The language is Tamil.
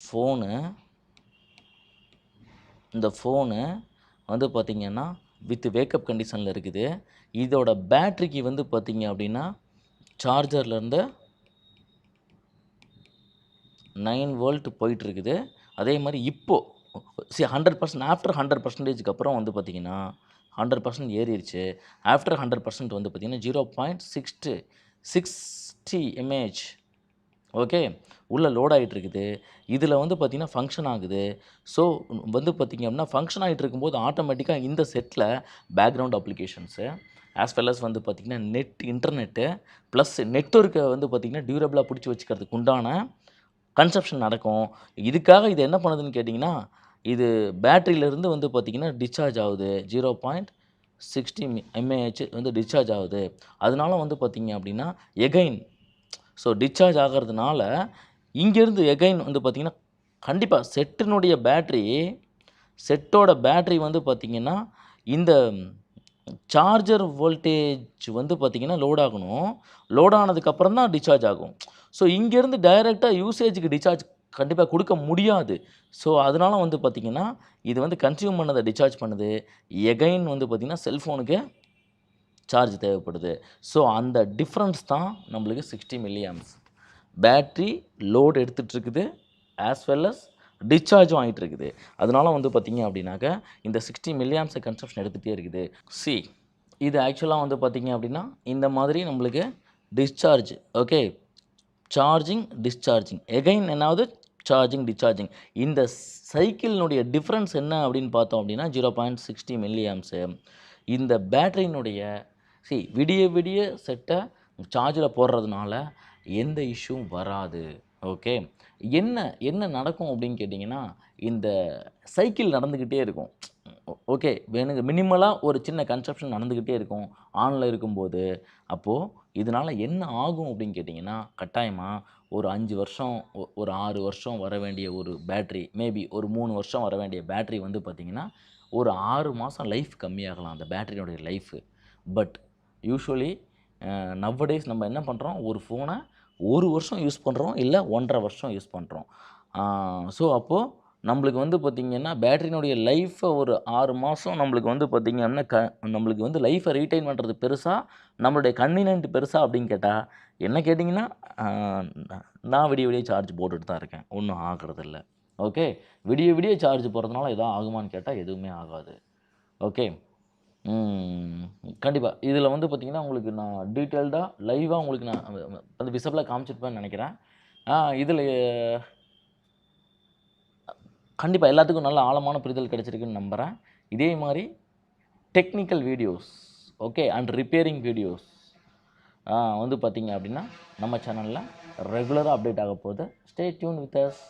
ஃபோனு இந்த ஃபோனு வந்து பார்த்திங்கன்னா வித் வேக்கப் கண்டிஷனில் இருக்குது. இதோட பேட்ரிக்கு வந்து பார்த்திங்க அப்படின்னா சார்ஜர்லேருந்து 9 வோல்ட் போயிட்டுருக்குது. அதே மாதிரி இப்போது 100% ஆஃப்டர் 100%க்கு அப்புறம் வந்து பார்த்திங்கன்னா 100% ஏறிடுச்சு. ஆஃப்டர் 100% வந்து பார்த்திங்கன்னா 0.60 mAh ஓகே உள்ளே லோட் ஆகிட்டுருக்குது. இதில் வந்து பார்த்திங்கன்னா ஃபங்க்ஷன் ஆகுது. ஸோ வந்து பார்த்திங்க அப்படின்னா ஃபங்க்ஷன் ஆகிட்டு இருக்கும்போது ஆட்டோமேட்டிக்காக இந்த செட்டில் background applications as well as வந்து பார்த்திங்கன்னா இன்டர்நெட்டு ப்ளஸ் நெட்வொர்க்கை வந்து பார்த்திங்கன்னா டியூரபிளாக பிடிச்சி வச்சுக்கிறதுக்கு உண்டான கன்சப்ஷன் நடக்கும். இதுக்காக இது என்ன பண்ணுதுன்னு கேட்டிங்கன்னா, இது பேட்டரியிலேருந்து வந்து பார்த்திங்கன்னா டிஸ்சார்ஜ் ஆகுது. 0.60 mAh வந்து டிஸ்சார்ஜ் ஆகுது. அதனால வந்து பார்த்திங்க அப்படின்னா எகைன் ஸோ டிஸ்சார்ஜ் ஆகிறதுனால இங்கேருந்து எகைன் வந்து பார்த்திங்கன்னா கண்டிப்பாக செட்டோட பேட்ரி வந்து பார்த்திங்கன்னா இந்த சார்ஜர் வோல்டேஜ் வந்து பார்த்திங்கன்னா லோட் ஆகணும். லோட் ஆனதுக்கப்புறம் தான் டிஸ்சார்ஜ் ஆகும். ஸோ இங்கேருந்து டைரெக்டாக யூசேஜுக்கு டிஸ்சார்ஜ் கண்டிப்பாக கொடுக்க முடியாது. ஸோ அதனால வந்து பார்த்திங்கன்னா இது வந்து கன்சியூம் பண்ணதை டிஸ்சார்ஜ் பண்ணுது. எகைன் வந்து பார்த்திங்கன்னா செல்ஃபோனுக்கு சார்ஜ் தேவைப்படுது. ஸோ அந்த டிஃப்ரென்ஸ் தான் நம்மளுக்கு 60 mAh. பேட்ரி லோட் எடுத்துகிட்ருக்குது ஆஸ் வெல் அஸ் டிஸ்சார்ஜும் ஆகிட்டுருக்குது. அதனால வந்து பார்த்திங்க அப்படின்னாக்க இந்த 60 mAh கன்சப்ஷன் எடுத்துகிட்டே இருக்குது. இது ஆக்சுவலாக வந்து பார்த்திங்க அப்படின்னா இந்த மாதிரி நம்மளுக்கு discharge okay charging discharging again என்னாவது சார்ஜிங் டிஸ்சார்ஜிங் இந்த சைக்கிளினுடைய டிஃப்ரென்ஸ் என்ன அப்படின்னு பார்த்தோம் அப்படின்னா 0.60 mAh. இந்த பேட்டரியினுடைய விடிய செட்டை சார்ஜில் போடுறதுனால எந்த இஷ்யூவும் வராது. ஓகே என்ன நடக்கும் அப்படின்னு கேட்டிங்கன்னா இந்த சைக்கிள் நடந்துக்கிட்டே இருக்கும். ஓகே வேணுங்க மினிமலாக ஒரு சின்ன கன்சப்ஷன் நடந்துக்கிட்டே இருக்கும் ஆனில் இருக்கும்போது. அப்போது இதனால் என்ன ஆகும் அப்படின்னு கேட்டிங்கன்னா கட்டாயமாக ஒரு 5 வருஷம் ஒரு 6 வருஷம் வர வேண்டிய ஒரு பேட்ரி மேபி ஒரு 3 வருஷம் வர வேண்டிய பேட்ரி வந்து பார்த்திங்கன்னா ஒரு 6 மாதம் லைஃப் கம்மியாகலாம் அந்த பேட்டரியோடைய லைஃபு. பட் யூஸ்வலி நவ்வடேஸ் நம்ம என்ன பண்ணுறோம் ஒரு ஃபோனை 1 வருஷம் யூஸ் பண்ணுறோம் இல்லை 1.5 வருஷம் யூஸ் பண்ணுறோம். ஸோ அப்போது நம்மளுக்கு வந்து பார்த்திங்கன்னா பேட்டரியினுடைய லைஃப்பை ஒரு 6 மாதம் நம்மளுக்கு வந்து பார்த்திங்கன்னா நம்மளுக்கு வந்து லைஃப்பை ரீட்டைன் பண்ணுறது பெருசா நம்மளுடைய கன்வீனியன்ட் பெருசா அப்படின்னு கேட்டால் என்ன கேட்டிங்கன்னா நான் விடிய சார்ஜ் போட்டுட்டு தான் இருக்கேன். ஒன்றும் ஆகிறதில்ல. ஓகே விடிய சார்ஜ் போடுறதுனால எதாவது ஆகுமான்னு கேட்டால் எதுவுமே ஆகாது. ஓகே கண்டிப்பாக இதில் வந்து பார்த்திங்கன்னா உங்களுக்கு நான் டீட்டெயில்டாக லைவாக உங்களுக்கு நான் வந்து விசிபிளாக காமிச்சிருப்பேன்னு நினைக்கிறேன். இதில் கண்டிப்பாக எல்லாத்துக்கும் நல்ல ஆழமான புரிதல் கிடச்சிருக்குன்னு நம்புகிறேன். இதே மாதிரி technical videos okay and repairing videos வந்து பார்த்திங்க அப்படின்னா நம்ம சேனலில் ரெகுலராக அப்டேட் ஆக போகுது. Stay tune with us.